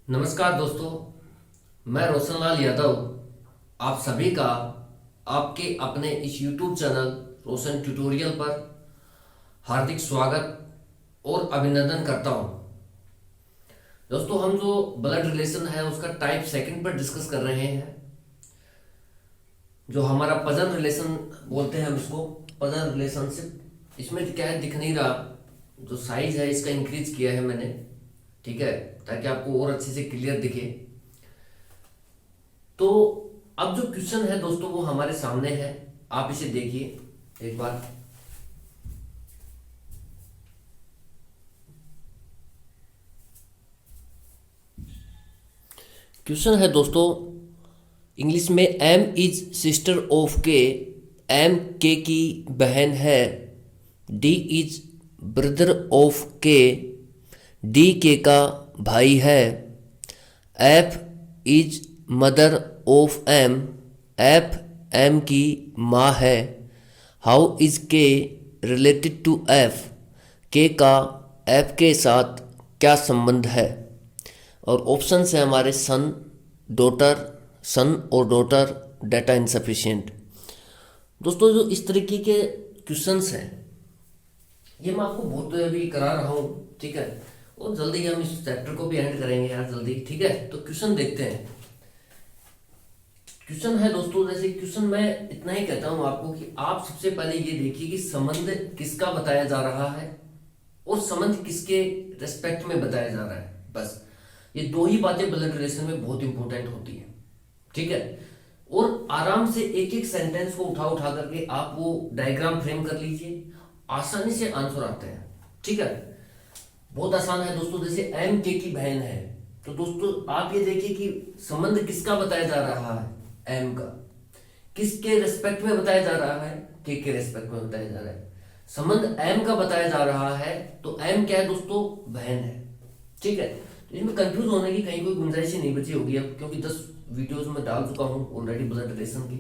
नमस्कार दोस्तों, मैं रोशनलाल यादव आप सभी का आपके अपने इस YouTube चैनल रोशन ट्यूटोरियल पर हार्दिक स्वागत और अभिनंदन करता हूं। दोस्तों, हम जो ब्लड रिलेशन है उसका टाइप सेकंड पर डिस्कस कर रहे हैं। जो हमारा पजल रिलेशन बोलते हैं हम इसको, पजल रिलेशनशिप। इसमें क्या है, दिख नहीं रहा, जो साइज है इसका इंक्रीज किया है मैंने, ठीक है, ताकि आपको और अच्छे से क्लियर दिखे। तो अब जो क्वेश्चन है दोस्तों वो हमारे सामने है, आप इसे देखिए एक बार। क्वेश्चन है दोस्तों इंग्लिश में, M is sister of K, M K की बहन है। D is brother of K, D K का भाई है। F is mother of M, F M की माँ है। How is K related to F, K का एफ के साथ क्या संबंध है। और ऑप्शन है हमारे सन, डॉटर, सन और डॉटर, डाटा इनसफिशिएंट। दोस्तों, जो इस तरीके के क्वेश्चंस हैं ये मैं आपको बहुत अभी करा रहा हूँ, ठीक है, और जल्दी हम इस चैप्टर को भी एंड करेंगे यार, जल्दी, ठीक है। तो क्वेश्चन देखते हैं। क्वेश्चन है दोस्तों, जैसे क्वेश्चन मैं इतना ही कहता हूं आपको कि आप सबसे पहले ये देखिए कि संबंध किसका बताया जा रहा है और संबंध किसके रेस्पेक्ट में बताया जा रहा है। बस ये दो ही बातें ब्लड रिलेशन में बहुत इंपॉर्टेंट होती है, ठीक है। और आराम से एक एक सेंटेंस को उठा उठा करके आप वो डायग्राम फ्रेम कर लीजिए, आसानी से आंसर आते हैं, ठीक है। बहुत आसान है दोस्तों। जैसे एम के की बहन है, तो दोस्तों आप ये देखिए कि संबंध किसका बताया जा रहा है, एम का। किसके रेस्पेक्ट में बताया जा रहा है, के रेस्पेक्ट में बताया जा रहा है। संबंध एम का बताया जा रहा है, तो एम क्या है दोस्तों, बहन है, ठीक है। तो इसमें कंफ्यूज होने की कहीं कोई गुंजाइश ही नहीं बची होगी अब, क्योंकि 10 वीडियोस में डाल चुका हूं ऑलरेडी ब्लड रिलेशन की,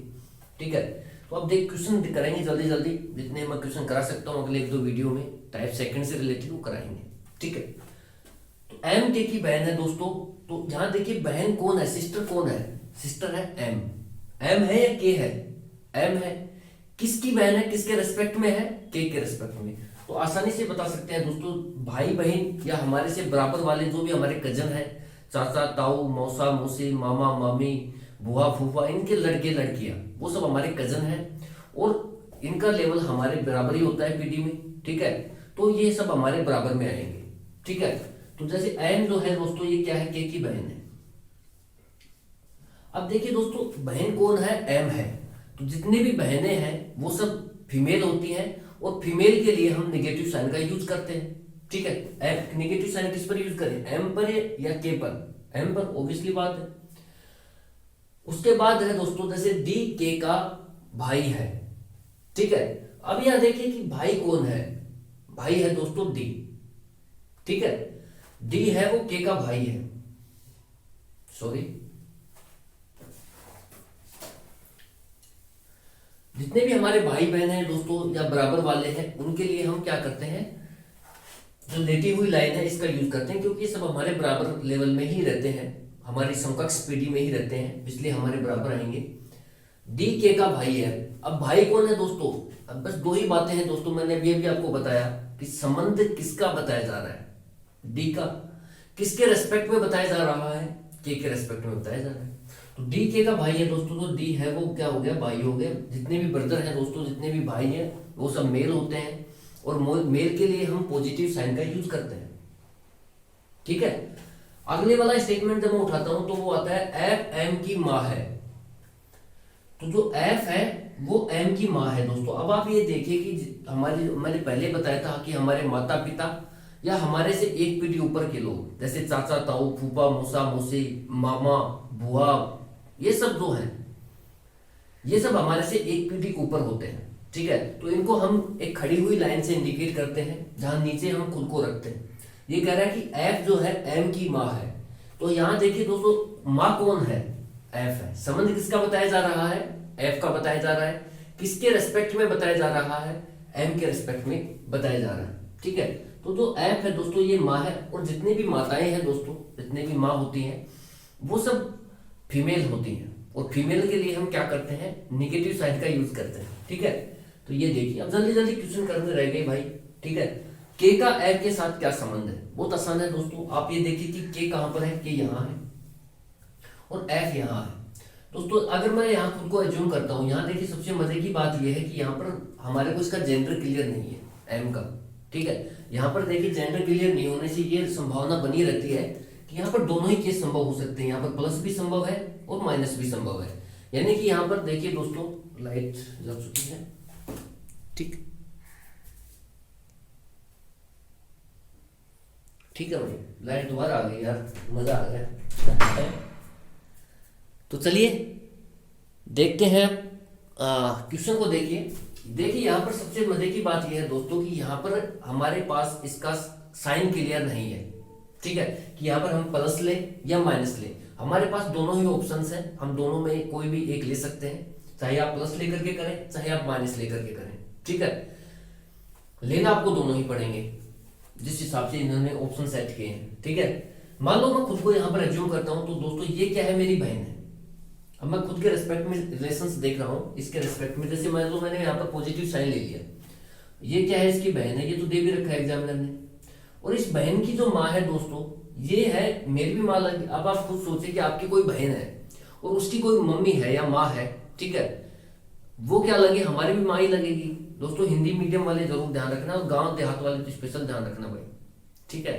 ठीक है। तो अब देख क्वेश्चन करेंगे जल्दी जल्दी, जितने मैं क्वेश्चन करा सकता हूँ अगले एक दो वीडियो में टाइप सेकंड से रिलेटेड वो कराएंगे, ठीक है। तो एम के की बहन है दोस्तों, तो यहां देखिए बहन कौन है, सिस्टर कौन है, सिस्टर है एम। एम है या के है, एम है। किसकी बहन है, किसके रेस्पेक्ट में है, के रेस्पेक्ट में। तो आसानी से बता सकते हैं दोस्तों, भाई बहन या हमारे से बराबर वाले जो भी हमारे कजन है, चाचा ताऊ मौसा मौसी मामा मामी बुआ फूफा, इनके लड़के लड़कियां, वो सब हमारे कजन हैं और इनका लेवल हमारे बराबर ही होता है पीडी में, ठीक है। तो ये सब हमारे बराबर में आएंगे, ठीक है। तो जैसे एम जो है दोस्तों ये क्या है, के की बहन है। अब देखिए दोस्तों, बहन कौन है, एम है। तो जितनी भी बहनें हैं वो सब फीमेल होती हैं, और फीमेल के लिए हम नेगेटिव साइन का यूज करते हैं, ठीक है। एम नेगेटिव साइन किस पर यूज करें, एम पर या के पर, एम पर, ऑब्वियसली बात है। उसके बाद है दोस्तों, जैसे डी के का भाई है, ठीक है। अब यहां देखिए कि भाई कौन है, भाई है दोस्तों डी, ठीक है। डी है वो के का भाई है, सॉरी। जितने भी हमारे भाई बहन हैं दोस्तों या बराबर वाले हैं, उनके लिए हम क्या करते हैं, जो लेटी हुई लाइन है इसका यूज करते हैं, क्योंकि ये सब हमारे बराबर लेवल में ही रहते हैं, हमारी समकक्ष पीढ़ी में ही रहते हैं, इसलिए हमारे बराबर आएंगे। डी के का भाई है। अब भाई कौन है दोस्तों, अब बस दो ही बातें हैं दोस्तों, मैंने भी आपको बताया कि संबंध किसका बताया जा रहा है, डी का। किसके रेस्पेक्ट में बताया जा रहा है, के रेस्पेक्ट में बताया जा रहा है। तो डी के का भाई है दोस्तों, तो डी है वो क्या हो गया, भाई हो गया। जितने भी ब्रदर हैं दोस्तों, जितने भी भाई हैं वो सब मेल होते हैं, और मेल के लिए हम पॉजिटिव साइन का यूज करते हैं, ठीक है। अगले वाला स्टेटमेंट जब मैं उठाता हूं तो वो आता है एफ एम की माँ है। तो जो एफ है वो एम की माँ है दोस्तों। अब आप ये देखिए कि हमारी, मैंने पहले बताया था कि हमारे माता पिता या हमारे से एक पीढ़ी ऊपर के लोग, जैसे चाचा ताऊ फूफा मौसा मौसी मामा बुआ, ये सब जो है ये सब हमारे से एक पीढ़ी ऊपर होते हैं, ठीक है। तो इनको हम एक खड़ी हुई लाइन से इंडिकेट करते हैं, जहां नीचे हम खुद को रखते हैं। ये कह रहा है कि एफ जो है एम की माँ है। तो यहां देखिए दोस्तों, माँ कौन है, एफ है। संबंध किसका बताया जा रहा है, एफ का बताया जा रहा है। किसके रेस्पेक्ट में बताया जा रहा है, एम के रेस्पेक्ट में बताया जा रहा है, ठीक है। तो तो जो एफ है दोस्तों ये माँ है, और जितनी भी माताएं हैं दोस्तों, जितनी भी माँ होती हैं वो सब फीमेल होती हैं, और फीमेल के लिए हम क्या करते हैं, निगेटिव साइन का यूज करते हैं। ठीक है, तो ये देखिए, अब जल्दी जल्दी क्वेश्चन करने रह गए भाई। ठीक है, के का एफ के साथ क्या संबंध है, बहुत आसान है दोस्तों। आप ये देखिए कि के कहां पर है, के यहाँ है और एफ यहाँ है। दोस्तों अगर मैं यहाँ खुद को एज्यूम करता हूँ, यहाँ देखिए सबसे मजे की बात यह है कि यहाँ पर हमारे को इसका जेंडर क्लियर नहीं है एम का। ठीक है, यहाँ पर देखिए जेंडर क्लियर नहीं होने से ये संभावना बनी रहती है कि यहाँ पर दोनों ही केस संभव हो सकते हैं, यहाँ पर प्लस भी संभव है और माइनस भी संभव है। यानी कि यहाँ पर देखिए दोस्तों, लाइट जल चुकी है। ठीक ठीक है भाई, लाइट दोबारा आ गई यार, मजा आ गया। तो चलिए देखते हैं क्वेश्चन को। देखिए यहाँ पर सबसे मजे की बात यह है दोस्तों कि यहाँ पर हमारे पास इसका साइन क्लियर नहीं है। ठीक है, कि यहाँ पर हम प्लस ले या माइनस ले, हमारे पास दोनों ही ऑप्शंस हैं, हम दोनों में कोई भी एक ले सकते हैं, चाहे आप प्लस लेकर के करें चाहे आप माइनस लेकर के करें। ठीक है, लेना आपको दोनों ही पड़ेंगे जिस हिसाब से इन्होंने ऑप्शन सेट किए हैं। ठीक है, मान लो मैं खुद को यहाँ पर एज्यूम करता हूँ, तो दोस्तों ये क्या है, मेरी बहन है। अब मैं खुद के रेस्पेक्ट में रिलेशंस देख रहा हूँ, इसके रेस्पेक्ट में, जैसे मान लो मैंने यहाँ पर पॉजिटिव साइन ले लिया, ये क्या है, इसकी बहन है, ये तो दे भी रखा है एग्जामिनर ने। और इस बहन की जो माँ है दोस्तों, ये है मेरी भी माँ लगी। अब आप खुद सोचिए कि आपकी कोई बहन है और उसकी कोई मम्मी है या माँ है। ठीक है, वो क्या लगे, हमारी भी माँ ही लगेगी। दोस्तों हिंदी मीडियम वाले जरूर ध्यान रखना, और गांव देहात वाले तो स्पेशल ध्यान रखना भाई। ठीक है,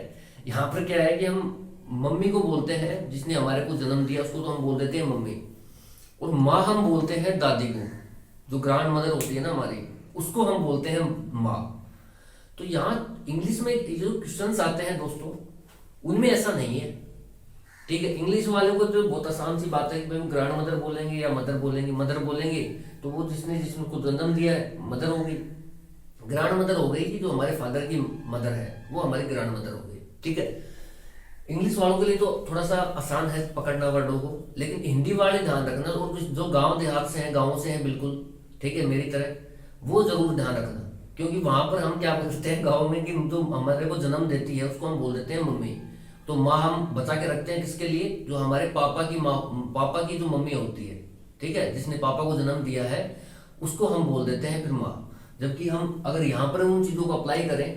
यहाँ पर क्या है कि हम मम्मी को बोलते हैं, जिसने हमारे को जन्म दिया उसको तो हम बोल देते हैं मम्मी, और माँ हम बोलते हैं दादी को, जो ग्रैंड मदर होती है ना हमारी, उसको हम बोलते हैं माँ। तो यहाँ इंग्लिश में जो क्वेश्चंस आते हैं दोस्तों, उनमें ऐसा नहीं है। ठीक है, इंग्लिश वालों को तो बहुत आसान सी बात है कि भाई ग्रैंड मदर बोलेंगे या मदर बोलेंगे। मदर बोलेंगे तो वो जिसको जन्म दिया है मदर होगी, ग्रैंड मदर हो गई कि जो हमारे फादर की मदर है वो हमारी ग्रैंड मदर हो गई। ठीक है, इंग्लिश वालों के लिए तो थोड़ा सा आसान है पकड़ना वर्डों को, लेकिन हिंदी वाले ध्यान रखना, और जो गांव देहात से हैं, गाँव से हैं बिल्कुल, ठीक है, मेरी तरह, वो जरूर ध्यान रखना। क्योंकि वहां पर हम क्या बोलते हैं गाँव में कि जो हमारे को जन्म देती है उसको हम बोल देते हैं मम्मी। तो माँ हम बचा के रखते हैं किसके लिए, जो हमारे पापा की माँ, पापा की जो मम्मी होती है, ठीक है, जिसने पापा को जन्म दिया है, उसको हम बोल देते हैं फिर माँ। जबकि हम अगर यहाँ पर उन चीजों को अप्लाई करें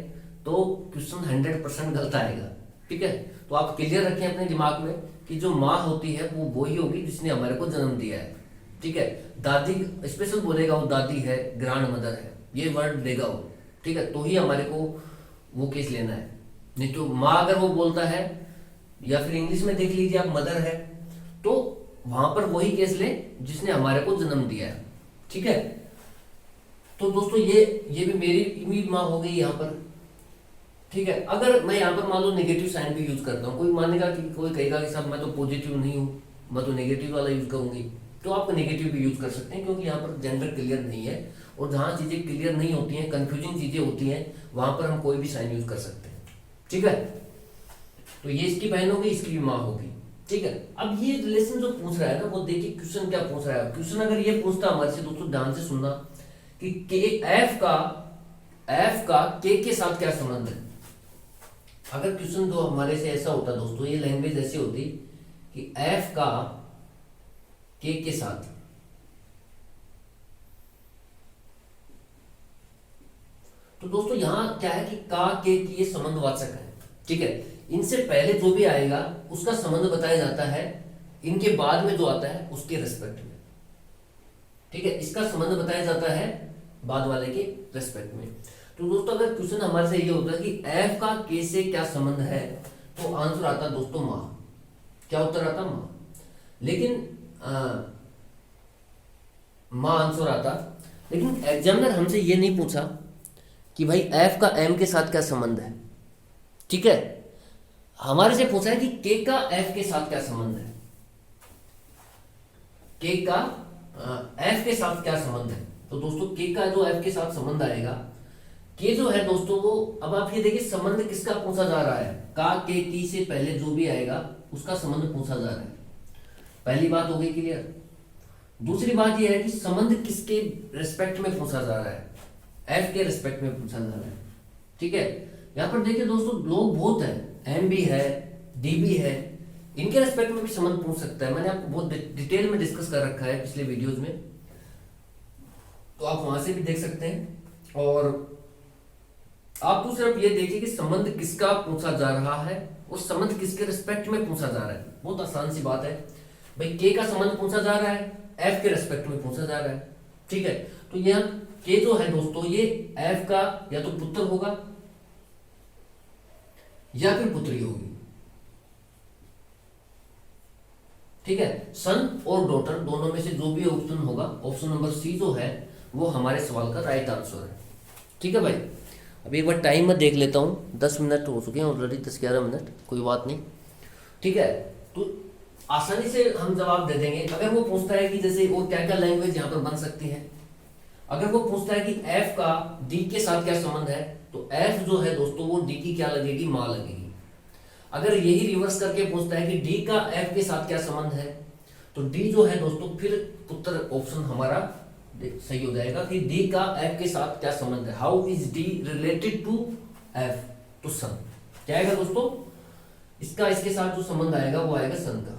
तो क्वेश्चन 100% गलत आएगा। ठीक है, तो आप क्लियर रखें अपने दिमाग में कि जो माँ होती है वो वही होगी जिसने हमारे को जन्म दिया है। ठीक है, दादी स्पेशल बोलेगा वो दादी है, ग्रैंड मदर है, ये वर्ड देगा वो। ठीक है, तो ही हमारे को वो केस लेना है। नहीं तो माँ अगर वो बोलता है, या फिर इंग्लिश में देख लीजिए आप मदर है, तो वहां पर वही केस ले जिसने हमारे को जन्म दिया है। ठीक है, तो दोस्तों ये भी मेरी भी माँ हो गई यहाँ पर। ठीक है, अगर मैं यहाँ पर मान लो नेगेटिव साइन भी यूज करता हूँ, कोई मानेगा कि कोई कहेगा कि साहब मैं तो पॉजिटिव नहीं हूँ, मैं तो नेगेटिव वाला यूज करूंगी, तो आप नेगेटिव भी यूज कर सकते हैं, क्योंकि यहाँ पर जेंडर क्लियर नहीं है। और जहाँ चीजें क्लियर नहीं होती हैं, कंफ्यूजिंग चीजें होती हैं, वहां पर हम कोई भी साइन यूज कर सकते हैं। ठीक है, तो ये इसकी बहन होगी, इसकी भी माँ होगी। ठीक है, अब ये रिलेशन जो पूछ रहा है ना, वो देखिए क्वेश्चन क्या पूछ रहा है। क्वेश्चन अगर ये पूछता हमारे से, दोस्तों ध्यान से सुनना, कि के एफ का के साथ क्या संबंध है। अगर क्वेश्चन जो हमारे से ऐसा होता दोस्तों, ये लैंग्वेज ऐसी होती कि एफ का के साथ, तो दोस्तों यहां क्या है कि का के की ये संबंधवाचक है। ठीक है, इनसे पहले जो भी आएगा उसका संबंध बताया जाता है, इनके बाद में जो आता है उसके रेस्पेक्ट में। ठीक है, इसका संबंध बताया जाता है बाद वाले के रेस्पेक्ट में। तो दोस्तों अगर क्वेश्चन हमारे से ये होता है कि एफ का के से क्या संबंध है, तो आंसर आता दोस्तों माँ। क्या उत्तर आता, माँ। लेकिन माँ आंसर आता। लेकिन एग्जामिनर हमसे ये नहीं पूछा कि भाई एफ का एम के साथ क्या संबंध है। ठीक है, हमारे से पूछा है कि के का एफ के साथ क्या संबंध है, के का एफ के साथ क्या संबंध है। तो दोस्तों के का जो एफ के साथ संबंध आएगा, के जो है दोस्तों वो, अब आप ये देखिए संबंध किसका पूछा जा रहा है, का के की से पहले जो भी आएगा उसका संबंध पूछा जा रहा है। पहली बात हो गई क्लियर। दूसरी बात यह है कि संबंध किसके रिस्पेक्ट में पूछा जा रहा है, एफ के रिस्पेक्ट में पूछा जा रहा है। ठीक है, यहाँ पर देखिए दोस्तों, लोग बहुत है, एम भी है, डी भी है, इनके रेस्पेक्ट में भी संबंध पूछ सकता है। मैंने आपको बहुत डिटेल में डिस्कस कर रखा है पिछले वीडियोज में, तो आप वहां से भी देख सकते हैं। और आप तो सिर्फ ये देखिए कि संबंध किसका पूछा जा रहा है और संबंध किसके रिस्पेक्ट में पूछा जा रहा है। बहुत आसान सी बात है भाई, के का संबंध पूछा जा रहा है, एफ के रेस्पेक्ट में पूछा जा रहा है, ठीक है। तो यह के जो है दोस्तों, ये एफ का या तो पुत्र होगा या फिर पुत्री होगी, ठीक है। सन और डॉटर दोनों में से जो भी ऑप्शन होगा, ऑप्शन नंबर सी जो है वो हमारे सवाल का राइट आंसर है, ठीक है भाई। अभी एक बार टाइम में देख लेता हूँ, 10 मिनट हो चुके हैं ऑलरेडी, 10-11 मिनट, कोई बात नहीं, ठीक है। तो आसानी से हम जवाब दे देंगे। अगर वो पूछता है कि जैसे और क्या क्या लैंग्वेज यहाँ पर बन सकती है, अगर वो पूछता है कि एफ का डी के साथ क्या संबंध है, तो एफ जो है दोस्तों वो डी की क्या लगेगी, माँ लगेगी। अगर यही रिवर्स करके पूछता है कि डी का एफ के साथ क्या संबंध है, तो डी जो है दोस्तों फिर उत्तर ऑप्शन हमारा सही हो जाएगा कि डी का एफ के साथ क्या संबंध है, how is D related to F, तो सन क्या आएगा दोस्तों, इसका इसके साथ जो संबंध आएगा वो आएगा सन का,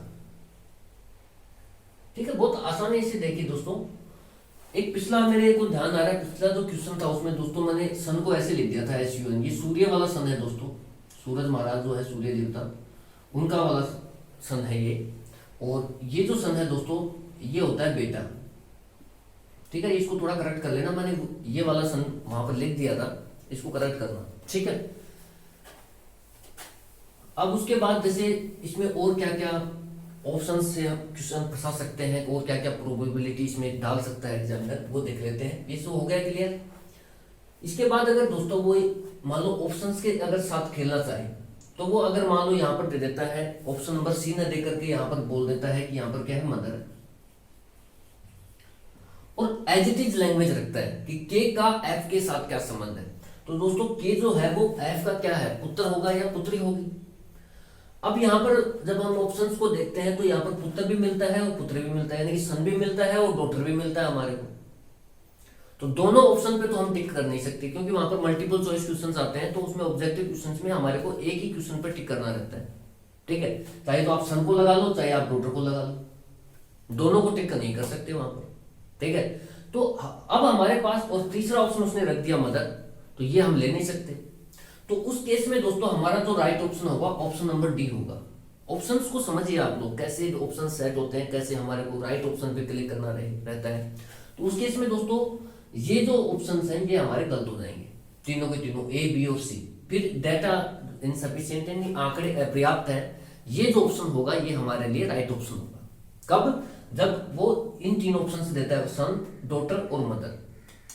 ठीक है। बहुत आसानी से देखिए दोस्तों, एक पिछला मेरे को ध्यान आ रहा है, पिछला जो क्वेश्चन था उसमें दोस्तों मैंने सन को ऐसे लिख दिया था SUN, ये सूर्य वाला सन है दोस्तों, सूरज महाराज जो है सूर्य देवता, उनका वाला सन है ये। और ये जो सन है दोस्तों ये होता है बेटा, ठीक है। इसको थोड़ा करेक्ट कर लेना, मैंने ये वाला सन वहां पर लिख दिया था, इसको करेक्ट करना, ठीक है। अब उसके बाद जैसे इसमें और क्या क्या ऑप्शन से हम क्वेश्चन फंसा सकते हैं और क्या क्या प्रोबेबिलिटी इसमें डाल सकता है एग्जामिनर, वो देख लेते हैं। ये सब हो गया क्लियर। इसके बाद अगर दोस्तों वो मान लो ऑप्शंस के अगर साथ खेलना चाहे, तो वो अगर मान लो यहाँ पर दे देता है ऑप्शन नंबर सी न दे करके यहाँ पर बोल देता है कि यहाँ पर क्या है, मदर, और एज इट इज लैंग्वेज रखता है कि के का एफ के साथ क्या संबंध है, तो दोस्तों के जो है वो एफ का क्या है, पुत्र होगा या पुत्री होगी। अब यहाँ पर जब हम ऑप्शंस को देखते हैं तो यहाँ पर पुत्र भी मिलता है और पुत्री भी मिलता है, यानी कि सन भी मिलता है और डॉटर भी मिलता है हमारे को। तो दोनों ऑप्शन पे तो हम टिक कर नहीं सकते, क्योंकि वहां पर मल्टीपल चॉइस क्वेश्चंस आते हैं, तो उसमें ऑब्जेक्टिव क्वेश्चंस में हमारे को एक ही क्वेश्चन पर टिक करना रहता है, ठीक है। चाहे तो आप सन को लगा लो, चाहे आप डॉटर को लगा लो, दोनों को टिक नहीं कर सकते वहां पर, ठीक है। तो अब हमारे पास और तीसरा ऑप्शन उसने रख दिया मदर, तो ये हम ले नहीं सकते। तो उस केस में दोस्तों हमारा जो राइट ऑप्शन होगा ऑप्शन नंबर डी होगा। ऑप्शंस को समझिए आप लोग, कैसे ऑप्शन सेट होते हैं, कैसे हमारे को राइट ऑप्शन पे क्लिक करना रहता है। तो उस केस में दोस्तों ये जो ऑप्शंस हैं ये हमारे गलत हो जाएंगे, तीनों के तीनों, ए बी और सी। फिर डेटा इनसफिशिएंट यानी आंकड़े अपर्याप्त हैं, ये जो ऑप्शन होगा ये हमारे लिए राइट ऑप्शन होगा। कब, जब वो इन तीन ऑप्शन से देता है, सन, डॉटर और मदर,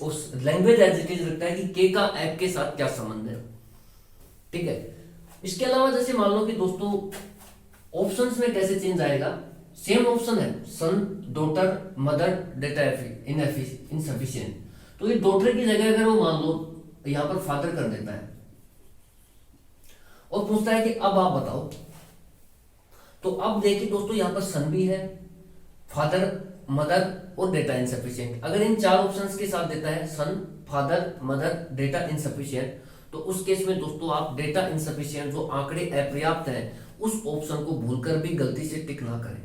उस लैंग्वेज एज इट इज रखता है कि के का एप के साथ क्या संबंध है, ठीक है। इसके अलावा जैसे मान लो कि दोस्तों ऑप्शंस में कैसे चेंज आएगा, सेम ऑप्शन है, सन, डॉटर, मदर, डेटा इनसफिशिएंट, तो ये डॉटर की जगह अगर वो मान लो यहां पर फादर कर देता है और पूछता है कि अब आप बताओ, तो अब देखिए दोस्तों यहां पर सन भी है, फादर, मदर और डेटा इनसफिशिएंट। अगर इन चार ऑप्शंस के साथ देता है सन, फादर, मदर, डेटा इनसफिशिएंट, तो उस केस में दोस्तों आप डेटा इनसफिशिएंट जो आंकड़े अपर्याप्त हैं उस ऑप्शन को भूलकर भी गलती से टिक ना करें,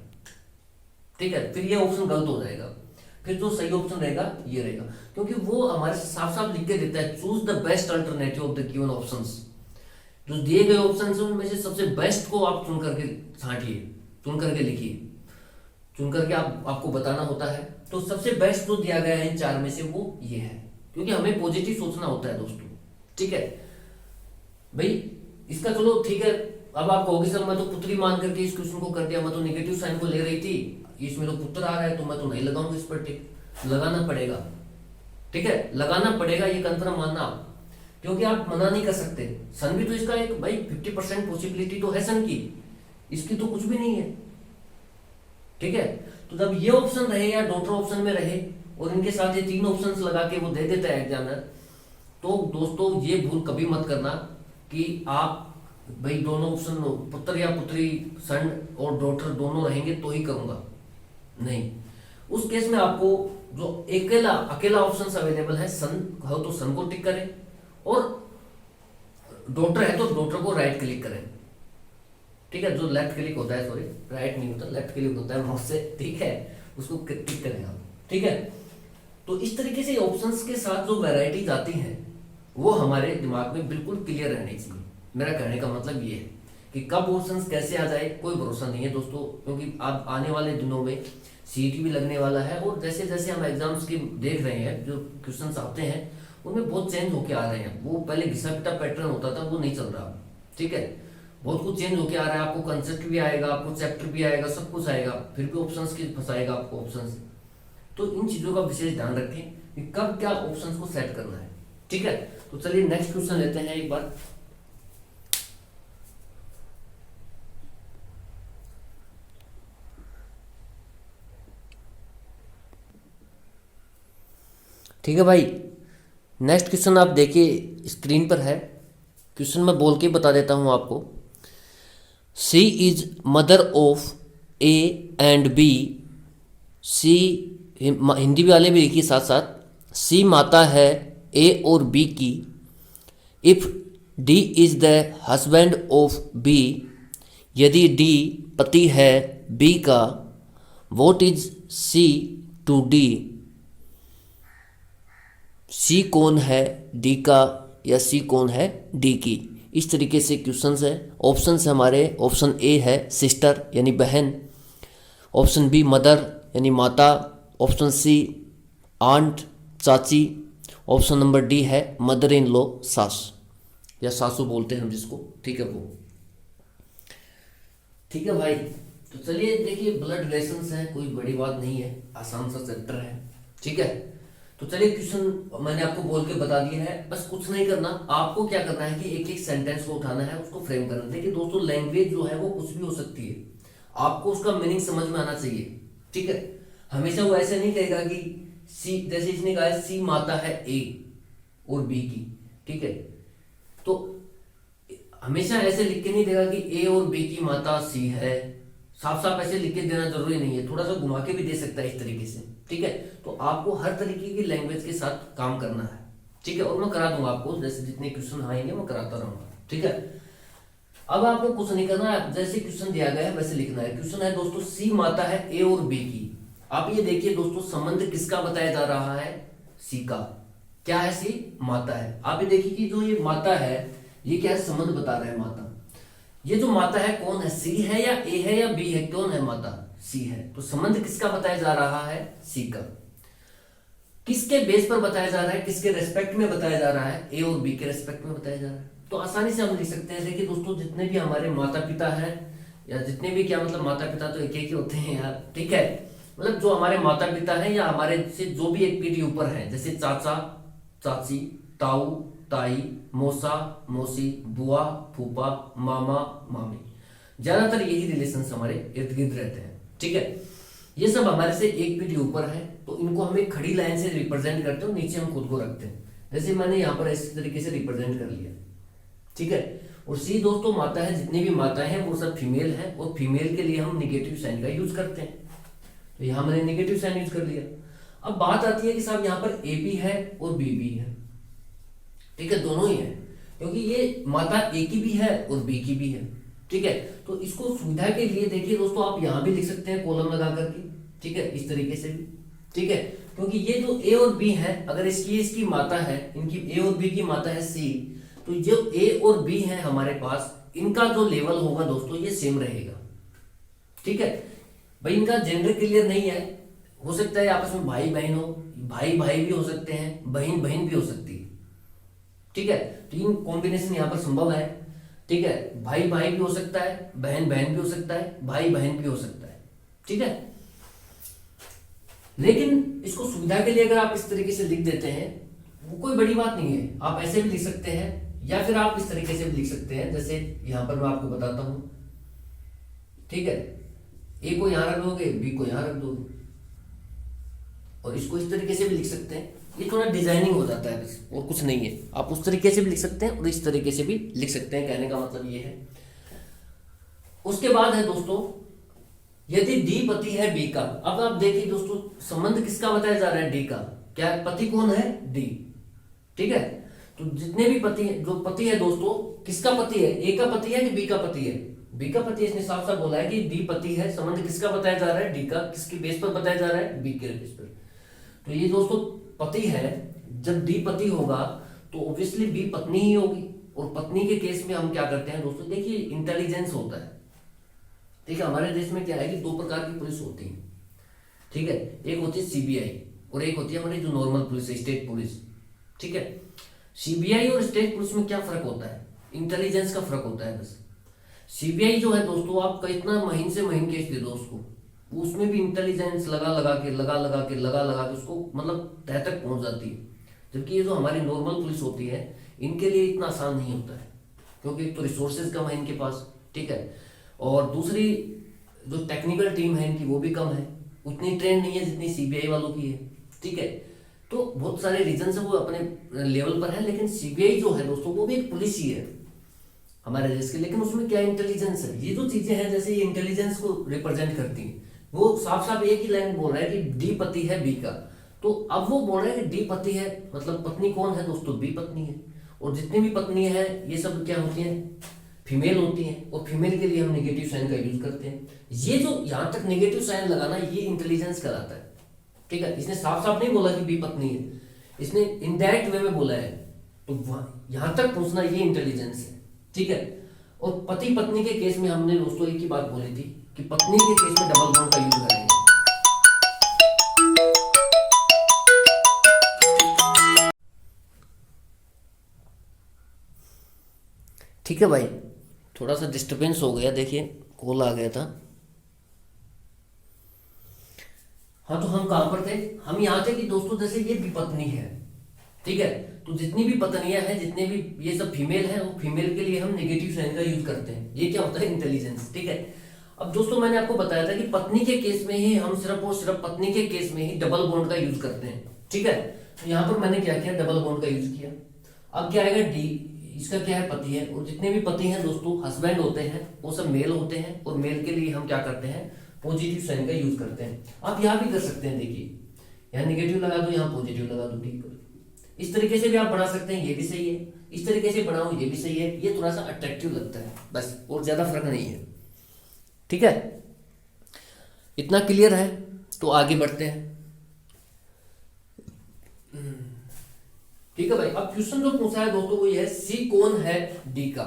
ठीक है। फिर ये ऑप्शन गलत हो जाएगा, फिर जो सही ऑप्शन रहेगा ये रहेगा, क्योंकि वो हमारे साफ साफ लिख के देता है choose the best alternative of the given options. जो दिए गए ऑप्शन है उनमें से सबसे बेस्ट को आप चुन करके छांटिए, चुन करके लिखिए, चुन करके आपको बताना होता है। तो सबसे बेस्ट जो दिया गया है इन चार में से वो ये है, क्योंकि हमें पॉजिटिव सोचना होता है दोस्तों, ठीक है भाई। इसका चलो ठीक है, अब आप कहोगे सर मैं तो पुत्री मान करके इस क्वेश्चन को कर दिया, मैं तो नेगेटिव साइन को ले रही थी, इसमें तो पुत्र आ रहा है तो मैं तो नहीं लगाऊंगा इस पर टिक। लगाना पड़ेगा, ठीक है, लगाना पड़ेगा, ये कंफर्म मानना आप, क्योंकि आप मना नहीं कर सकते। सन भी तो इसका एक भाई 50% पॉसिबिलिटी तो है सन की, इसकी तो कुछ भी नहीं है, ठीक है। तो जब ये ऑप्शन रहे या डॉटर ऑप्शन में रहे और इनके साथ ये तीन ऑप्शंस लगा के वो दे देता है एग्जामिनर, तो दोस्तों ये भूल कभी मत करना कि आप भाई दोनों ऑप्शन पुत्र या पुत्री, सन और डॉटर दोनों रहेंगे तो ही करूंगा, नहीं। उस केस में आपको जो अकेला ऑप्शन अवेलेबल है सन हो तो सन को टिक करें, और डॉटर है तो डॉटर को राइट क्लिक करें, ठीक है, जो लेफ्ट क्लिक होता है, सॉरी राइट नहीं होता, लेफ्ट क्लिक होता है माउस से, ठीक है, उसको क्लिक करें आप, ठीक है। तो इस तरीके से ऑप्शंस के साथ जो वैरायटीज आती हैं वो हमारे दिमाग में बिल्कुल क्लियर रहनी चाहिए। मेरा कहने का मतलब ये है कि कब ऑप्शंस कैसे आ जाए कोई भरोसा नहीं है दोस्तों, क्योंकि अब आने वाले दिनों में सीईटी भी लगने वाला है, और जैसे जैसे हम एग्जाम्स की देख रहे हैं जो क्वेश्चंस आते हैं उनमें बहुत चेंज होके आ रहे हैं। वो पहले घिसा पिटा पैटर्न होता था, वो नहीं चल रहा, ठीक है, बहुत कुछ चेंज होके आ रहा है। आपको कंसेप्ट भी आएगा, आपको चैप्टर भी आएगा, सब कुछ आएगा, फिर भी ऑप्शंस की फंसाएगा आपको ऑप्शंस। तो इन चीजों का विशेष ध्यान रखें कि कब क्या ऑप्शंस को सेट करना है, ठीक है। तो चलिए नेक्स्ट क्वेश्चन लेते हैं एक बार। ठीक है भाई, नेक्स्ट क्वेश्चन आप देखिए स्क्रीन पर है। क्वेश्चन मैं बोल के बता देता हूं आपको। C is mother of A and B. C, Hindi वाले भी लिखिए साथ साथ। सी माता है ए और बी की। If D is the husband of B, यदि डी पति है बी का, what is C to D. C कौन है डी का या सी कौन है डी की। इस तरीके से क्वेश्चंस है। ऑप्शंस हमारे, ऑप्शन ए है सिस्टर यानी बहन, ऑप्शन बी मदर यानी माता, ऑप्शन सी आंट चाची, ऑप्शन नंबर डी है मदर इन लॉ सास या सासू बोलते हैं हम जिसको, ठीक है वो। ठीक है भाई, तो चलिए देखिए ब्लड रिलेशंस है, कोई बड़ी बात नहीं है, आसान सा चैप्टर है, ठीक है। तो चलिए क्वेश्चन मैंने आपको बोल के बता दिया है, बस कुछ नहीं करना, आपको क्या करना है कि एक एक सेंटेंस को उठाना है, उसको फ्रेम करना। देखिए दोस्तों लैंग्वेज जो है वो कुछ भी हो सकती है, आपको उसका मीनिंग समझ में आना चाहिए, ठीक है। हमेशा वो ऐसे नहीं कहेगा कि सी, जैसे इसने कहा है सी माता है ए और बी की, ठीक है, तो हमेशा ऐसे लिख के नहीं देगा कि ए और बी की माता सी है, साफ साफ ऐसे लिख के देना जरूरी नहीं है, थोड़ा सा घुमा के भी दे सकता है इस तरीके से, ठीक है। तो आपको हर तरीके की लैंग्वेज के साथ काम करना है, ठीक है, और मैं करा दूंगा आपको, जैसे जितने क्वेश्चन आएंगे मैं कराता रहूंगा, ठीक है। अब आपको कुछ नहीं करना है, जैसे क्वेश्चन दिया गया है वैसे लिखना है। क्वेश्चन है दोस्तों सी माता है ए और बी की। आप ये देखिए दोस्तों संबंध किसका बताया जा रहा है, सी का। क्या है, सी माता है। आप ये देखिए कि जो ये माता है ये क्या है, संबंध बता रहा है माता। ये जो माता है कौन है, सी है या ए है या बी है, कौन है माता, सी है। तो संबंध किसका बताया जा रहा है, सी का। किसके बेस पर बताया जा रहा है, किसके रेस्पेक्ट में बताया जा रहा है, ए और बी के रेस्पेक्ट में बताया जा रहा है। तो आसानी से हम लिख सकते हैं। देखिए दोस्तों जितने भी हमारे माता पिता हैं, या जितने भी, क्या मतलब माता पिता तो एक एक ही होते हैं यार, ठीक है, मतलब जो हमारे माता पिता हैं या हमारे से जो भी एक पीढ़ी ऊपर है, जैसे चाचा चाची, ताऊ ताई, मौसा मौसी, बुआ फूफा, मामा मामी, ज्यादातर यही रिलेशंस हमारे इर्द गिर्द रहते हैं, ठीक है। ये सब हमारे से एक पीढ़ी ऊपर है, तो इनको हम एक खड़ी लाइन से रिप्रेजेंट करते हैं, नीचे हम खुद को रखते हैं। जैसे मैंने यहाँ पर इस तरीके से रिप्रेजेंट कर लिया, ठीक है। और सी दोस्तों माता है, जितनी भी माताएं हैं वो सब फीमेल हैं, और फीमेल के लिए हम निगेटिव साइन का यूज करते हैं, तो यहाँ मैंने निगेटिव साइन यूज कर लिया। अब बात आती है कि साहब यहाँ पर ए भी है और बी भी है, ठीक है, दोनों ही है, क्योंकि ये माता ए की भी है और बी की भी है, ठीक है। तो इसको सुविधा के लिए देखिए दोस्तों आप यहाँ भी लिख सकते हैं कॉलम लगा करके, ठीक है, इस तरीके से भी, ठीक है, क्योंकि ये जो ए और बी है, अगर इसकी माता है, इनकी ए और बी की माता है सी, तो जो ए और बी है हमारे पास, इनका जो लेवल होगा दोस्तों ये सेम रहेगा, ठीक है। भाई इनका जेंडर क्लियर नहीं है, हो सकता है आपस में भाई बहन हो, भाई भाई भी हो सकते हैं, बहन बहन भी हो सकती है, ठीक है। तीन कॉम्बिनेशन यहाँ पर संभव है, ठीक है, भाई भाई भी हो सकता है, बहन बहन भी हो सकता है, भाई बहन भी हो सकता है, ठीक है। लेकिन इसको सुविधा के लिए अगर आप इस तरीके से लिख देते हैं वो कोई बड़ी बात नहीं है, आप ऐसे भी लिख सकते हैं, या फिर आप इस तरीके से भी लिख सकते हैं, जैसे यहां पर मैं आपको बताता हूं, ठीक है, ए को यहां रख दोगे, बी को यहां रख दोगे, और इसको इस तरीके से भी लिख सकते हैं। ये थोड़ा डिजाइनिंग हो जाता है बस, और कुछ नहीं है। आप उस तरीके से भी लिख सकते हैं और इस तरीके से भी लिख सकते हैं, कहने का मतलब ये है। उसके बाद है दोस्तों यदि डी पति है बी का। अब आप देखिए दोस्तों संबंध किसका बताया जा रहा है, डी का। क्या पति कौन है, डी, ठीक है। तो जितने भी पति जो पति है दोस्तों, किसका पति है, ए का पति है कि बी का पति है, बी का पति। इसने साफ साफ बोला है कि डी पति है। संबंध किसका बताया जा रहा है, डी का। किसके बेस पर बताया जा रहा है, बी के बेस पर। तो ये दोस्तों पति है। जब डी पति होगा तो ऑब्वियसली बी पत्नी ही होगी। और पत्नी के केस में हम क्या करते हैं दोस्तों, देखिए इंटेलिजेंस होता है। देखिए हमारे देश में क्या है कि 2 प्रकार की पुलिस होती है, ठीक है। एक होती है सीबीआई और एक होती है हमारी जो नॉर्मल पुलिस है, स्टेट पुलिस, ठीक है। सीबीआई और स्टेट पुलिस में क्या फर्क होता है, इंटेलिजेंस का फर्क होता है बस। सीबीआई जो है दोस्तों, आपका इतना महीन से महीन केस दे दो उसको, उसमें भी इंटेलिजेंस लगा लगा के उसको मतलब तह तक पहुंच जाती है। जबकि ये जो हमारी नॉर्मल पुलिस होती है, इनके लिए इतना आसान नहीं होता है, क्योंकि एक तो रिसोर्सेज कम है इनके पास, ठीक है। और दूसरी जो टेक्निकल टीम है इनकी वो भी कम है, उतनी ट्रेन नहीं है जितनी सीबीआई वालों की है, ठीक है। तो बहुत सारे रीजन है वो अपने लेवल पर है। लेकिन सीबीआई जो है दोस्तों, वो भी एक पुलिस ही है हमारे देश के। लेकिन उसमें क्या इंटेलिजेंस है, ये जो चीजें हैं जैसे ये इंटेलिजेंस को रिप्रेजेंट करती हैं। वो साफ साफ एक ही लाइन बोल रहा है कि डी पति है बी का। तो अब वो बोल रहा है कि डी पति है, मतलब पत्नी कौन है दोस्तों, बी पत्नी है। और जितनी भी पत्नी है ये सब क्या होती हैं, फीमेल होती हैं। और फीमेल के लिए हम नेगेटिव साइन का यूज करते हैं। ये जो यहां तक नेगेटिव साइन लगाना, ये इंटेलिजेंस कहलाता है, ठीक है। इसने साफ साफ नहीं बोला कि बी पत्नी है, इसने इनडायरेक्ट वे में बोला है। तो यहां तक पहुंचना ये इंटेलिजेंस है, ठीक है। और पति पत्नी के केस में हमने दोस्तों एक ही बात बोली थी कि पत्नी के केस में डबल बाउंड का यूज करेंगे। ठीक है भाई, थोड़ा सा डिस्टरबेंस हो गया, देखिए कॉल आ गया था। हाँ, तो हम कहां पर थे, हम यहाँ थे कि दोस्तों जैसे ये भी पत्नी है, ठीक है। तो जितनी भी पत्नियां हैं, जितने भी ये सब फीमेल हैं, वो फीमेल के लिए हम नेगेटिव साइन का यूज करते हैं। ये क्या होता है, इंटेलिजेंस, ठीक है। अब दोस्तों मैंने आपको बताया था कि पत्नी के केस में ही हम सिर्फ और सिर्फ पत्नी के केस में ही डबल बॉन्ड का यूज करते हैं, ठीक है। तो यहाँ पर मैंने क्या किया, डबल बॉन्ड का यूज किया। अब क्या आएगा, डी, इसका क्या है, पति है। और जितने भी पति हैं दोस्तों, हस्बैंड होते हैं, वो सब मेल होते हैं। और मेल के लिए हम क्या करते हैं, पॉजिटिव साइन का यूज करते हैं। आप यहाँ भी कर सकते हैं, देखिए यहाँ नेगेटिव लगा दो, यहाँ पॉजिटिव लगा दो, ठीक है। इस तरीके से भी आप बना सकते हैं, ये भी सही है। इस तरीके से बनाओ, ये भी सही है। ये थोड़ा सा अट्रैक्टिव लगता है बस, और ज्यादा फर्क नहीं है, ठीक है। इतना क्लियर है, तो आगे बढ़ते हैं। ठीक है भाई, अब क्वेश्चन जो पूछा है दोस्तों वो ये है, सी कौन है डी का,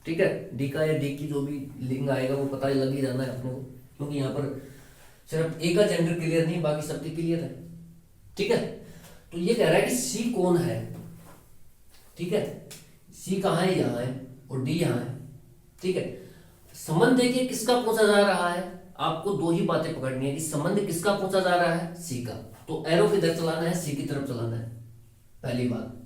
ठीक है। डी का या डी की जो भी लिंग आएगा वो पता लग ही जाना है अपने को, क्योंकि यहाँ पर सिर्फ ए का जेंडर क्लियर नहीं, बाकी सबके क्लियर है, ठीक है। तो ये कह रहा है कि सी कौन है, ठीक है। सी कहाँ है, यहाँ है, और डी यहाँ है, ठीक है। संबंध देखिए किसका पूछा जा रहा है, आपको 2 ही बातें पकड़नी है कि संबंध किसका पूछा जा रहा है, सी का। तो एरो किधर चलाना है, सी की तरफ चलाना है, पहली बात।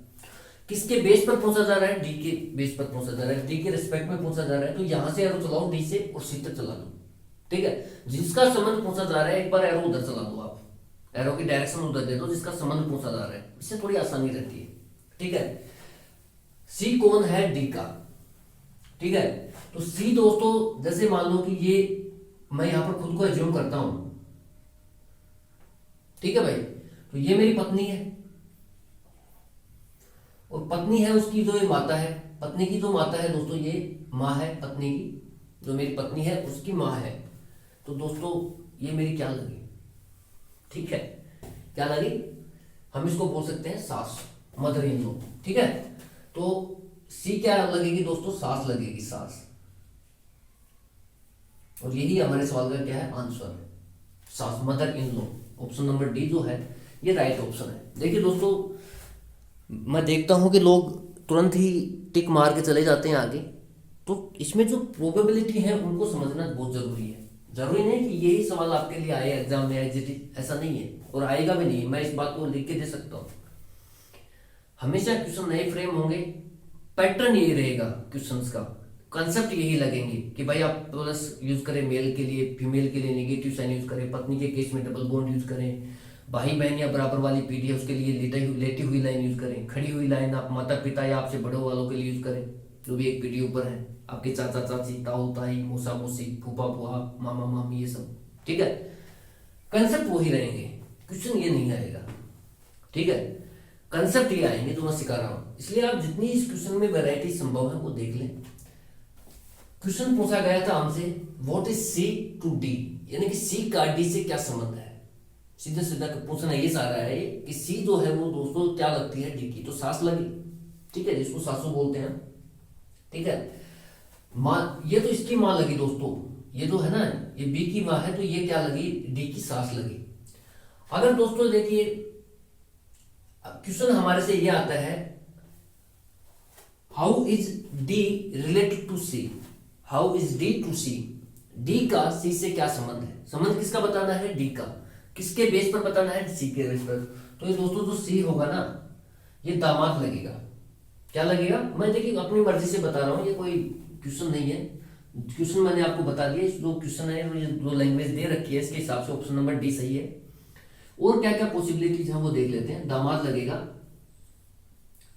किसके बेस पर पहुंचा जा रहा है, डी के बेस पर पहुंचा जा रहा है, डी के रिस्पेक्ट में पहुंचा जा रहा है। तो यहां से एरो चलाओ डी से, और सी तक चला दो, ठीक है। जिसका संबंध पहुंचा जा रहा है, एक बार एरो उधर चला दो, आप एरो की डायरेक्शन उधर दे दो जिसका संबंध पहुंचा जा रहा है, इससे थोड़ी आसानी रहती है, ठीक है। सी कौन है, डी का, ठीक है। तो सी दोस्तों, जैसे मान लो कि ये मैं यहां पर खुद को एज्यूम करता हूं, ठीक है भाई। तो ये मेरी पत्नी है, और पत्नी है उसकी जो ये माता है, पत्नी की जो माता है दोस्तों, ये माँ है पत्नी की, जो मेरी पत्नी है उसकी माँ है। तो दोस्तों ये मेरी क्या लगी, ठीक है, क्या लगी, हम इसको बोल सकते हैं सास, मदर इन लॉ, ठीक है। तो सी क्या लगेगी दोस्तों, सास लगेगी, सास। और यही हमारे सवाल का क्या है, आंसर है, सास, mother in law. Option number D जो है ये राइट ऑप्शन है। देखिए दोस्तों, मैं देखता हूं कि लोग तुरंत ही टिक मार के चले जाते हैं आगे। तो इसमें जो प्रोबेबिलिटी है उनको समझना बहुत जरूरी है। जरूरी नहीं कि यही सवाल आपके लिए आए एग्जाम में एग्जिट, ऐसा नहीं है, और आएगा भी नहीं, मैं इस बात को लिख के दे सकता हूँ। हमेशा क्वेश्चन नए फ्रेम होंगे, पैटर्न यही रहेगा, क्वेश्चंस का कंसेप्ट यही लगेंगे कि भाई आप प्लस यूज करें मेल के लिए, फीमेल के लिए नेगेटिव साइन यूज करें, पत्नी के केस में डबल बॉन्ड यूज करें, भाई बहन या बराबर वाली पीढ़ी है उसके लिए लेटी हुई लाइन यूज करें, खड़ी हुई लाइन आप माता पिता या आपसे बड़े वालों के लिए यूज करें, जो भी एक पीढ़ी ऊपर है, आपके चाचा चाची, ताऊ ताई, मौसा मौसी, फूफा फूफा, मामा मामी, ये सब, ठीक है। कंसेप्ट वही रहेंगे, क्वेश्चन ये नहीं आएगा, ठीक है। कंसेप्ट ये आएंगे जो मैं सिखा रहा हूं, इसलिए आप जितनी इस क्वेश्चन में वैरायटी संभव है वो देख लें। क्वेश्चन पूछा गया था हमसे what is C to D, यानी कि सी का डी से क्या संबंध है। सीधा सीधा पूछना ये सारा है कि सी जो है वो दोस्तों क्या लगती है डी की, तो सास लगी, ठीक है, जिसको सासू बोलते हैं, ठीक है। माँ, ये तो इसकी माँ लगी दोस्तों, ये जो है ना ये बी की माँ है, तो ये क्या लगी, डी की सास लगी। अगर दोस्तों देखिए क्वेश्चन हमारे से ये आता है how is D related to C, how is D to C, D का सी से क्या संबंध है, संबंध किसका बताना है, डी का, किसके बेस पर बताना है, सी के बेस पर। तो ये दोस्तों जो सी होगा ना ये दामाद लगेगा, क्या लगेगा, मैं देखिए अपनी मर्जी से बता रहा हूं, ये कोई क्वेश्चन नहीं है, क्वेश्चन मैंने आपको बता दिया, जो क्वेश्चन है जो लैंग्वेज दे रखी है इसके हिसाब से ऑप्शन नंबर डी सही है। और क्या क्या पॉसिबिलिटीज हैं वो देख लेते हैं। दामाद लगेगा,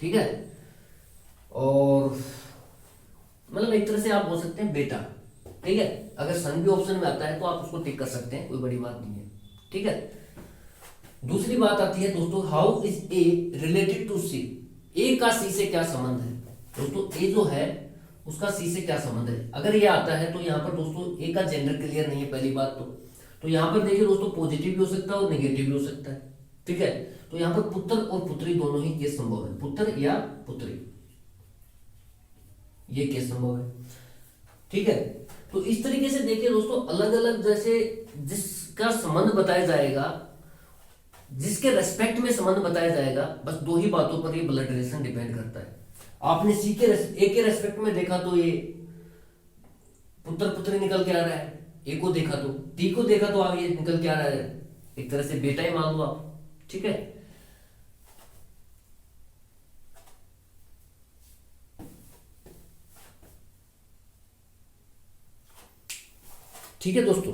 ठीक है, और मतलब एक तरह से आप बोल सकते हैं बेटा, ठीक है। अगर सन भी ऑप्शन में आता है तो आप उसको टिक कर सकते हैं, कोई बड़ी बात नहीं है, ठीक है। दूसरी बात आती है दोस्तों how is A related to C, A का सी से क्या संबंध है दोस्तों, ए जो है उसका सी से क्या संबंध है। अगर ये आता है तो यहाँ पर दोस्तों ए का जेंडर क्लियर नहीं है पहली बात तो यहाँ पर देखिए दोस्तों पॉजिटिव भी हो सकता है और नेगेटिव भी हो सकता है, ठीक है। तो यहाँ पर पुत्र और पुत्री दोनों ही केस संभव है, पुत्र या पुत्री, ये केस संभव है, ठीक है। तो इस तरीके से देखिए दोस्तों अलग अलग जैसे जिसका संबंध बताया जाएगा, जिसके रेस्पेक्ट में संबंध बताया जाएगा, बस दो ही बातों पर ये ब्लड रिलेशन डिपेंड करता है। आपने सी के ए के रेस्पेक्ट में देखा तो ये पुत्र पुत्री निकल के आ रहा है, ए को देखा तो, टी को देखा तो आप ये निकल के आ रहा है, एक तरह से बेटा ही मान लो आप, ठीक है। ठीक है दोस्तों,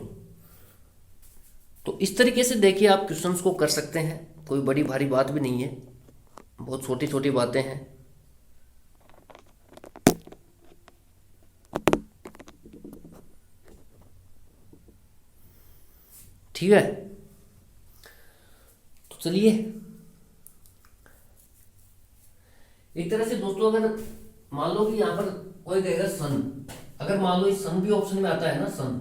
तो इस तरीके से देखिए आप क्वेश्चंस को कर सकते हैं, कोई बड़ी भारी बात भी नहीं है, बहुत छोटी छोटी बातें हैं। ठीक है, तो चलिए एक तरह से दोस्तों अगर मान लो कि यहां पर कोई कहेगा सन, अगर मान लो सन भी ऑप्शन में आता है ना, son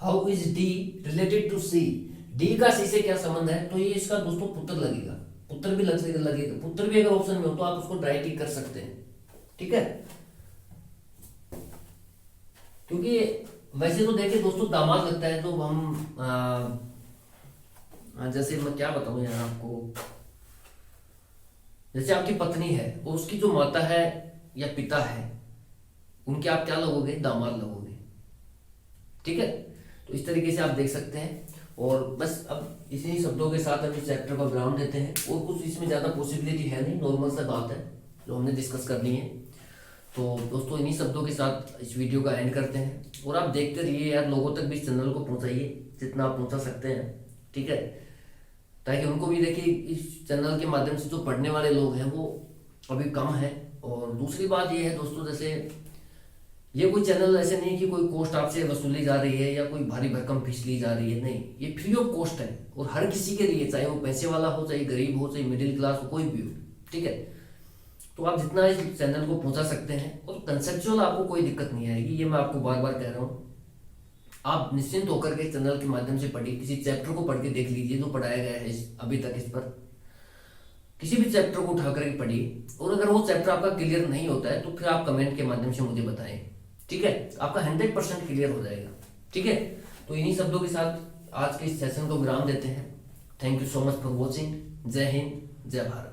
how is D related to C, D का सी से क्या संबंध है, तो ये इसका दोस्तों पुत्र लगेगा, पुत्र भी लगेगा, पुत्र भी अगर ऑप्शन में हो तो आप उसको डायरेक्ट ही कर सकते हैं, ठीक है। क्योंकि वैसे तो देखिए दोस्तों दामाद लगता है, तो हम जैसे मैं क्या बताऊं यार आपको, जैसे आपकी पत्नी है और उसकी जो माता है या पिता है उनके आप क्या लगोगे, दामाद लगोगे, ठीक है। तो इस तरीके से आप देख सकते हैं, और बस अब इसी शब्दों के साथ हम इस चैप्टर को विराम देते हैं, और कुछ इसमें ज़्यादा पॉसिबिलिटी है नहीं, नॉर्मल सा बात है जो हमने डिस्कस करनी है। तो दोस्तों इन्हीं शब्दों के साथ इस वीडियो का एंड करते हैं, और आप देखते रहिए यार, लोगों तक भी इस चैनल को पहुंचाइए जितना आप पहुंचा सकते हैं, ठीक है, ताकि उनको भी देखिए इस चैनल के माध्यम से जो पढ़ने वाले लोग हैं वो अभी कम है। और दूसरी बात ये है दोस्तों, जैसे ये कोई चैनल ऐसे नहीं कि कोई कॉस्ट आपसे वसूली जा रही है या कोई भारी भरकम फीस ली जा रही है, नहीं, ये फ्री ऑफ कॉस्ट है और हर किसी के लिए, चाहे वो पैसे वाला हो, चाहे गरीब हो, चाहे मिडिल क्लास हो, कोई भी हो, ठीक है। तो आप जितना इस चैनल को पहुंचा सकते हैं, और कंसेप्चुअल आपको कोई दिक्कत नहीं आएगी, ये मैं आपको बार बार कह रहा हूँ। आप निश्चिंत होकर के चैनल के माध्यम से पढ़िए, किसी चैप्टर को पढ़ के देख लीजिए जो पढ़ाया गया है अभी तक, इस पर किसी भी चैप्टर को उठा करके पढ़िए, और अगर वो चैप्टर आपका क्लियर नहीं होता है तो फिर आप कमेंट के माध्यम से मुझे बताएं, ठीक है, आपका 100% क्लियर हो जाएगा, ठीक है। तो इन्हीं शब्दों के साथ आज के इस सेशन को विराम देते हैं। Thank you so much for watching. जय हिंद, जय भारत।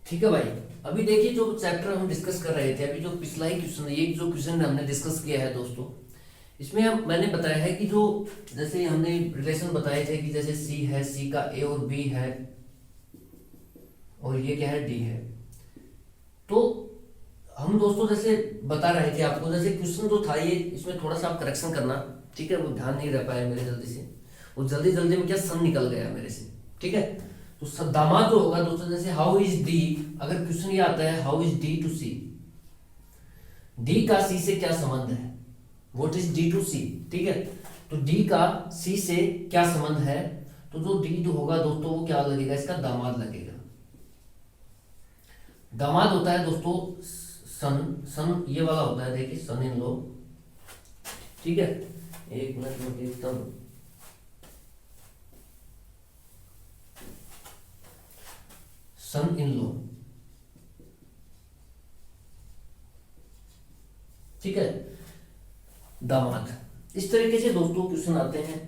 ठीक है भाई, अभी देखिए जो चैप्टर हम डिस्कस कर रहे थे, अभी जो पिछला ही क्वेश्चन, ये जो क्वेश्चन हमने डिस्कस किया है दोस्तों, इसमें मैंने बताया है कि जो जैसे हमने रिलेशन बताए थे कि जैसे सी है, सी का ए और बी है, और ये क्या है, डी है। तो हम दोस्तों जैसे बता रहे थे आपको, जैसे क्वेश्चन जो था ये, इसमें थोड़ा सा आप करेक्शन करना, ठीक है, वो ध्यान नहीं रह पाया मेरे जल्दी से, वो जल्दी जल्दी में क्या सन निकल गया मेरे से, ठीक है। तो दामाद जो होगा दोस्तों, जैसे हाउ इज डी, अगर क्वेश्चन ये आता है how is D to C, D का सी से क्या संबंध है, what is D to C, ठीक है। तो डी का सी से क्या संबंध है, तो जो डी जो होगा दोस्तों वो क्या लगेगा, इसका दामाद लगेगा। दामाद होता है दोस्तों सन, सन ये वाला होता है, देखिए सन इन लॉ, ठीक है। एक मिनट में देखता हूं, सन इन लॉ, ठीक है, दामाद। इस तरीके से दोस्तों क्वेश्चन आते हैं।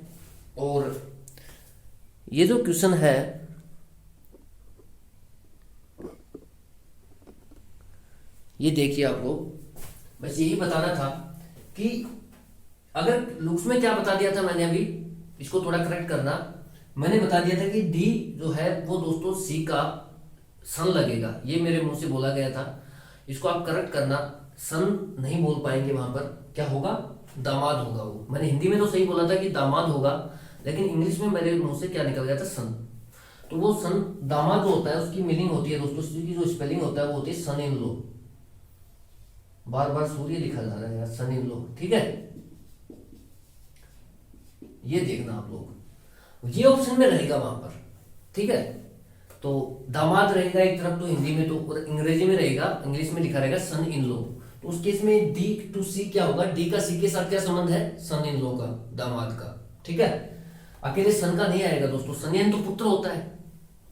और ये जो क्वेश्चन है ये देखिए आप लोग, बस यही बताना था कि अगर लुक्स में क्या बता दिया था मैंने, अभी इसको थोड़ा करेक्ट करना, मैंने बता दिया था कि डी जो है वो दोस्तों सी का सन लगेगा, ये मेरे मुंह से बोला गया था, इसको आप करेक्ट करना। सन नहीं बोल पाएंगे, वहां पर क्या होगा, दामाद होगा। वो मैंने हिंदी में तो सही बोला था कि दामाद होगा, लेकिन इंग्लिश में मेरे मुंह से क्या निकल गया था, सन। तो वो सन दामाद जो होता है उसकी मीनिंग होती है दोस्तों, उसकी जो स्पेलिंग होता है वो होती है सन इन लॉ, बार बार सूर्य लिखा जा रहा है यार, सन इन लॉ, ठीक है। ये देखना आप लोग, ये ऑप्शन में रहेगा वहां पर, ठीक है। तो दामाद रहेगा एक तरफ तो हिंदी में, तो और अंग्रेजी में रहेगा, इंग्लिश में लिखा रहेगा सन इन लॉ। तो उस केस में डी टू सी क्या होगा, डी का सी के साथ क्या संबंध है, सन इन लॉ का, दामाद का, ठीक है। अकेले सन का नहीं आएगा दोस्तों, सनयन तो पुत्र होता है,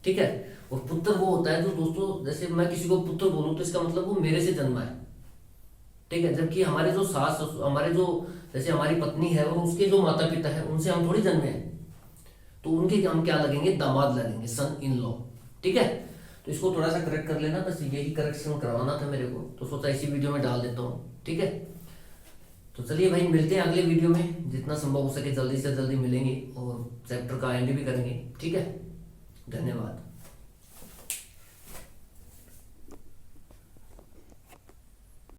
ठीक है। और पुत्र वो होता है जो दोस्तों, जैसे मैं किसी को पुत्र बोलूं तो इसका मतलब वो मेरे से जन्मा है, ठीक है। जबकि हमारे जो सास, हमारे जो जैसे हमारी पत्नी है और उसके जो माता पिता है उनसे हम थोड़ी जन्मे हैं, तो उनके हम क्या लगेंगे, दामाद लगेंगे, सन इन लॉ, ठीक है। तो इसको थोड़ा सा करेक्ट कर लेना, बस यही करेक्शन करवाना था मेरे को, तो सोचा इसी वीडियो में डाल देता हूँ, ठीक है। तो चलिए भाई, मिलते हैं अगले वीडियो में, जितना संभव हो सके जल्दी से जल्दी मिलेंगे और चैप्टर का एंड भी करेंगे, ठीक है। धन्यवाद।